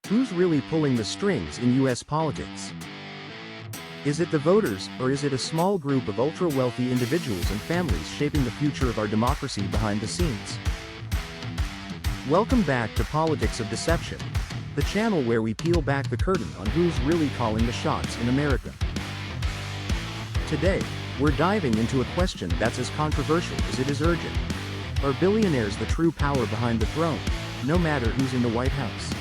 Who's really pulling the strings in US politics? Is it the voters, or is it a small group of ultra-wealthy individuals and families shaping the future of our democracy behind the scenes? Welcome back to Politics of Deception, the channel where we peel back the curtain on who's really calling the shots in America. Today, we're diving into a question that's as controversial as it is urgent. Are billionaires the true power behind the throne, no matter who's in the White House?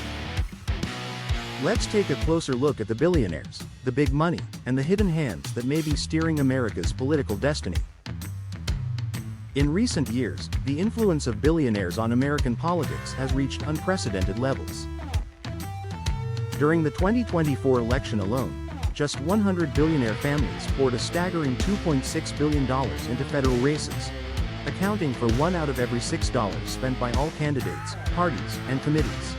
Let's take a closer look at the billionaires, the big money, and the hidden hands that may be steering America's political destiny. In recent years, the influence of billionaires on American politics has reached unprecedented levels. During the 2024 election alone, just 100 billionaire families poured a staggering $2.6 billion into federal races, accounting for $1 out of every $6 spent by all candidates, parties, and committees.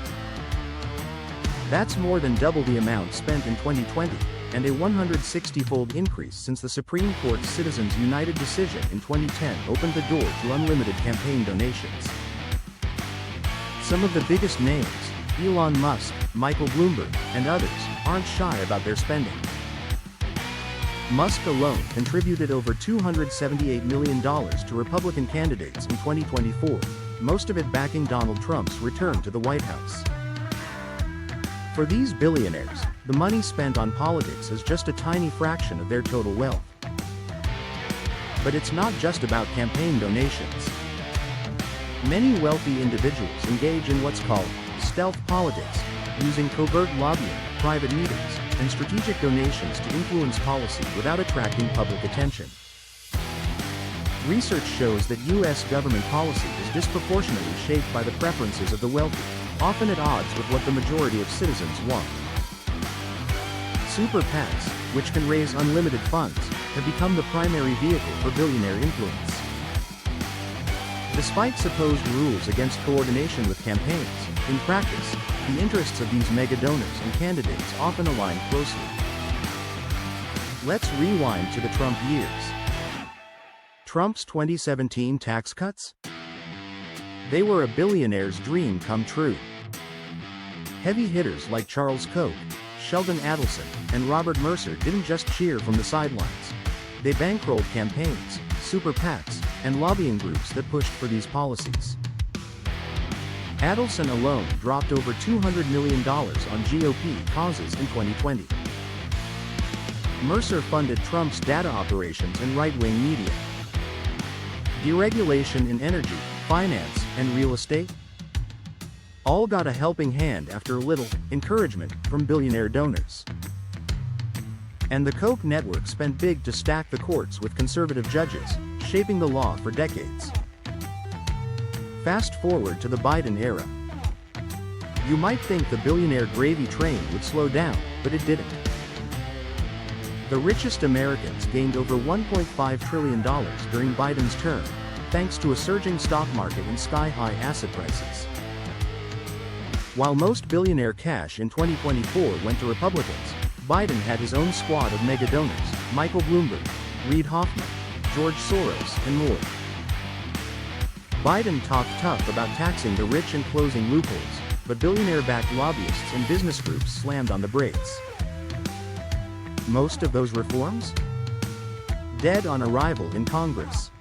That's more than double the amount spent in 2020, and a 160-fold increase since the Supreme Court's Citizens United decision in 2010 opened the door to unlimited campaign donations. Some of the biggest names, Elon Musk, Michael Bloomberg, and others, aren't shy about their spending. Musk alone contributed over $278 million to Republican candidates in 2024, most of it backing Donald Trump's return to the White House. For these billionaires, the money spent on politics is just a tiny fraction of their total wealth. But it's not just about campaign donations. Many wealthy individuals engage in what's called stealth politics, using covert lobbying, private meetings, and strategic donations to influence policy without attracting public attention. Research shows that U.S. government policy is disproportionately shaped by the preferences of the wealthy, often at odds with what the majority of citizens want. Super PACs, which can raise unlimited funds, have become the primary vehicle for billionaire influence. Despite supposed rules against coordination with campaigns, in practice, the interests of these mega donors and candidates often align closely. Let's rewind to the Trump years. Trump's 2017 tax cuts? They were a billionaire's dream come true. Heavy hitters like Charles Koch, Sheldon Adelson, and Robert Mercer didn't just cheer from the sidelines. They bankrolled campaigns, super PACs, and lobbying groups that pushed for these policies. Adelson alone dropped over $200 million on GOP causes in 2020. Mercer funded Trump's data operations and right-wing media. Deregulation in energy, finance, and real estate? All got a helping hand after a little encouragement from billionaire donors. And the Koch network spent big to stack the courts with conservative judges, shaping the law for decades. Fast forward to the Biden era. You might think the billionaire gravy train would slow down, but it didn't. The richest Americans gained over $1.5 trillion during Biden's term, thanks to a surging stock market and sky-high asset prices. While most billionaire cash in 2024 went to Republicans, Biden had his own squad of mega donors, Michael Bloomberg, Reid Hoffman, George Soros, and more. Biden talked tough about taxing the rich and closing loopholes, but billionaire-backed lobbyists and business groups slammed on the brakes. Most of those reforms? Dead on arrival in Congress.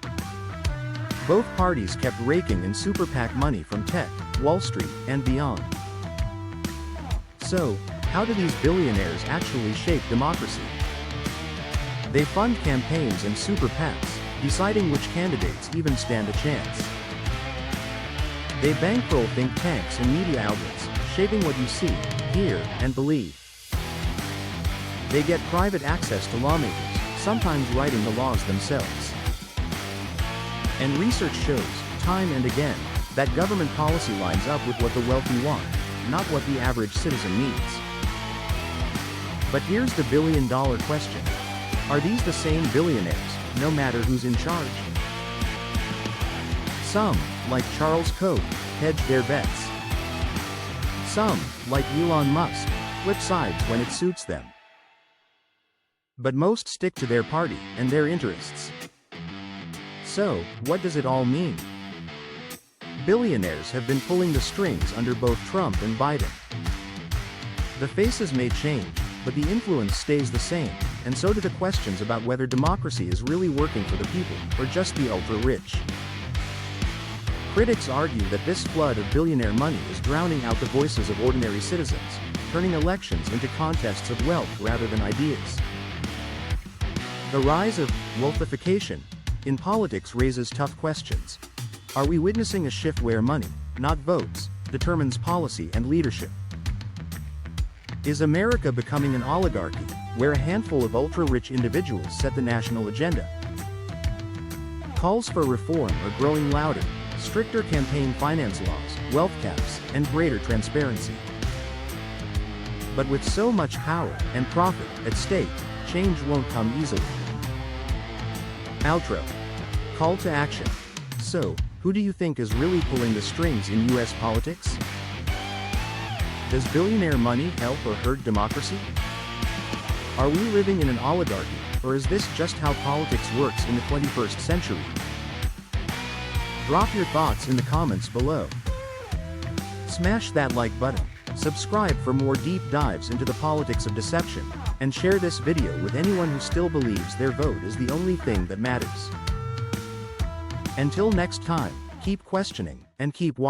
Both parties kept raking in super PAC money from tech, Wall Street, and beyond. So, how do these billionaires actually shape democracy? They fund campaigns and super PACs, deciding which candidates even stand a chance. They bankroll think tanks and media outlets, shaping what you see, hear, and believe. They get private access to lawmakers, sometimes writing the laws themselves. And research shows, time and again, that government policy lines up with what the wealthy want, not what the average citizen needs. But here's the billion-dollar question. Are these the same billionaires, no matter who's in charge? Some, like Charles Koch, hedge their bets. Some, like Elon Musk, flip sides when it suits them. But most stick to their party and their interests. So, what does it all mean? Billionaires have been pulling the strings under both Trump and Biden. The faces may change, but the influence stays the same, and so do the questions about whether democracy is really working for the people, or just the ultra-rich. Critics argue that this flood of billionaire money is drowning out the voices of ordinary citizens, turning elections into contests of wealth rather than ideas. The rise of wolfification in politics raises tough questions. Are we witnessing a shift where money, not votes, determines policy and leadership? Is America becoming an oligarchy, where a handful of ultra-rich individuals set the national agenda? Calls for reform are growing louder: stricter campaign finance laws, wealth caps, and greater transparency. But with so much power and profit at stake, change won't come easily. Outro. Call to action. So, who do you think is really pulling the strings in US politics? Does billionaire money help or hurt democracy? Are we living in an oligarchy, or is this just how politics works in the 21st century? Drop your thoughts in the comments below. Smash that like button, subscribe for more deep dives into the politics of deception, and share this video with anyone who still believes their vote is the only thing that matters. Until next time, keep questioning, and keep watching.